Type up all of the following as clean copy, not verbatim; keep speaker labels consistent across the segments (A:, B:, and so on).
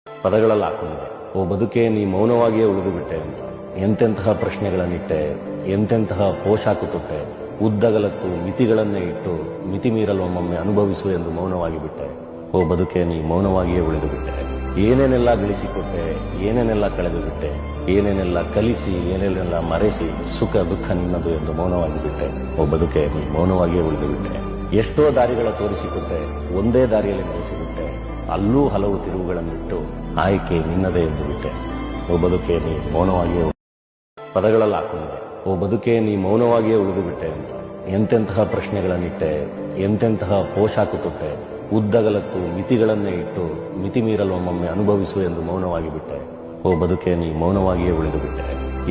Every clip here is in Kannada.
A: ಪದಗಳಲ್ಲಿ ಹಾಕೊಂಡಿದೆ. ಓ ಬದುಕೆ ನೀ ಮೌನವಾಗಿಯೇ ಉಳಿದು ಬಿಟ್ಟೆ ಅಂತ. ಎಂತೆಂತಹ ಪ್ರಶ್ನೆಗಳನ್ನಿಟ್ಟೆ, ಎಂತೆಂತಹ ಪೋಷಾಕು ತೊಟ್ಟೆ, ಉದ್ದಗಲಕ್ಕೂ ಮಿತಿಗಳನ್ನೇ ಇಟ್ಟು ಮಿತಿ ಮೀರಲು ಒಮ್ಮೊಮ್ಮೆ ಅನುಭವಿಸು ಎಂದು ಮೌನವಾಗಿ ಬಿಟ್ಟೆ. ಓ ಬದುಕೆ ನೀ ಮೌನವಾಗಿಯೇ ಉಳಿದು ಬಿಟ್ಟೆ. ಏನೇನೆಲ್ಲ ಗಳಿಸಿಕೊಟ್ಟೆ, ಏನೇನೆಲ್ಲ ಕಳೆದು ಬಿಟ್ಟೆ, ಏನೇನೆಲ್ಲ ಕಲಿಸಿ, ಏನೇನೆಲ್ಲ ಮರೆಸಿ, ಸುಖ ದುಃಖ ನಿನ್ನದು ಎಂದು ಮೌನವಾಗಿ ಬಿಟ್ಟೆ. ಓ ಬದುಕೆ ನೀ ಮೌನವಾಗಿಯೇ ಉಳಿದು ಬಿಟ್ಟೆ. ಎಷ್ಟೋ ದಾರಿಗಳ ತೋರಿಸಿಕೊಟ್ಟೆ, ಒಂದೇ ದಾರಿಯಲ್ಲಿ ನಡೆಸಿಬಿಟ್ಟೆ. ಅಲ್ಲೂ ಹಲವು ತಿರುವುಗಳನ್ನಿಟ್ಟು ಆಯ್ಕೆ ನಿನ್ನದೇ ಎಂದು ಬಿಟ್ಟೆ. ಓ ಬದುಕೆ ನೀ ಮೌನವಾಗಿಯೇ ಪದಗಳಲ್ಲಿ ಹಾಕೊಂಡಿದೆ. ಓ ಬದುಕೆ ನೀ ಮೌನವಾಗಿಯೇ ಉಳಿದು ಬಿಟ್ಟೆ ಅಂತ. ಎಂತೆಂತಹ ಪ್ರಶ್ನೆಗಳನ್ನಿಟ್ಟೆ, ಎಂತೆಂತಹ ಪೋಷಾಕು ತೊಟ್ಟೆ, ಉದ್ದಗಲಕ್ಕೂ ಮಿತಿಗಳನ್ನೇ ಇಟ್ಟು ಮಿತಿ ಮೀರಲು ಒಮ್ಮೊಮ್ಮೆ ಅನುಭವಿಸು ಎಂದು ಮೌನವಾಗಿ ಬಿಟ್ಟೆ. ಓ ಬದುಕೆ ನೀ ಮೌನವಾಗಿಯೇ ಉಳಿದು ಬಿಟ್ಟೆ.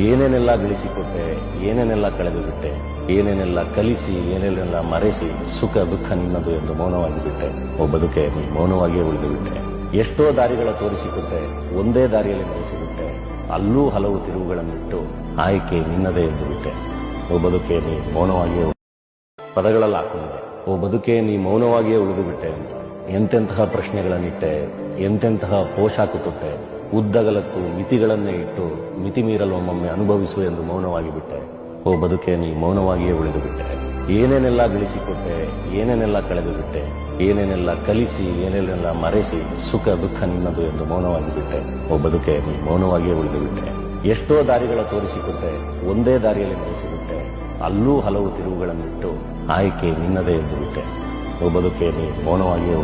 A: ಏನೇನೆಲ್ಲ ಗಳಿಸಿಕೊಟ್ಟೆ, ಏನೇನೆಲ್ಲ ಕಳೆದು ಬಿಟ್ಟೆ, ಏನೇನೆಲ್ಲ ಕಲಿಸಿ, ಏನೇನೆಲ್ಲ ಮರೆಸಿ, ಸುಖ ದುಃಖ ನಿನ್ನದು ಎಂದು ಮೌನವಾಗಿ ಬಿಟ್ಟೆ. ಓ ಬದುಕೆ ನೀ ಮೌನವಾಗಿಯೇ ಉಳಿದು ಬಿಟ್ಟೆ. ಎಷ್ಟೋ ದಾರಿಗಳ ತೋರಿಸಿಕೊಟ್ಟೆ, ಒಂದೇ ದಾರಿಯಲ್ಲಿ ನಡೆಸಿಬಿಟ್ಟೆ. ಅಲ್ಲೂ ಹಲವು ತಿರುವುಗಳನ್ನಿಟ್ಟು ಆಯ್ಕೆ ನಿನ್ನದೇ ಎಂದು ಬಿಟ್ಟೆ. ಓ ಬದುಕೆ ನೀ ಮೌನವಾಗಿಯೇ ಪದಗಳಲ್ಲಿ ಹಾಕೊಂಡಿದೆ. ಓ ಬದುಕೆ ನೀ ಮೌನವಾಗಿಯೇ ಉಳಿದು ಬಿಟ್ಟೆ ಅಂತ. ಎಂತೆಂತಹ ಪ್ರಶ್ನೆಗಳನ್ನಿಟ್ಟೆ, ಎಂತೆಂತಹ ಪೋಷಾಕು ತೊಟ್ಟೆ, ಉದ್ದಗಲಕ್ಕೂ ಮಿತಿಗಳನ್ನೇ ಇಟ್ಟು ಮಿತಿ ಮೀರಲು ಒಮ್ಮೊಮ್ಮೆ ಅನುಭವಿಸು ಎಂದು ಮೌನವಾಗಿ ಬಿಟ್ಟೆ. ಓ ಬದುಕೆ ನೀ ಮೌನವಾಗಿಯೇ ಉಳಿದು ಬಿಟ್ಟೆ. ಏನೇನೆಲ್ಲ ಗಳಿಸಿಕೊಟ್ಟೆ, ಏನೇನೆಲ್ಲ ಕಳೆದು ಬಿಟ್ಟೆ, ಏನೇನೆಲ್ಲ ಕಲಿಸಿ, ಏನೇನೆಲ್ಲ ಮರೆಸಿ, ಸುಖ ದುಃಖ ನಿನ್ನದು ಎಂದು ಮೌನವಾಗಿ ಬಿಟ್ಟೆ. ಓ ಬದುಕೆ ನೀ ಮೌನವಾಗಿಯೇ ಉಳಿದು ಬಿಟ್ಟೆ. ಎಷ್ಟೋ ದಾರಿಗಳ ತೋರಿಸಿಕೊಟ್ಟೆ, ಒಂದೇ ದಾರಿಯಲ್ಲಿ ನಡೆಸಿಬಿಟ್ಟೆ. ಅಲ್ಲೂ ಹಲವು ತಿರುವುಗಳನ್ನಿಟ್ಟು ಆಯ್ಕೆ ನಿನ್ನದೇ ಎಂದು ಬಿಟ್ಟೆ. ಓ ಬದುಕೆ ನೀ ಮೌನವಾಗಿಯೇ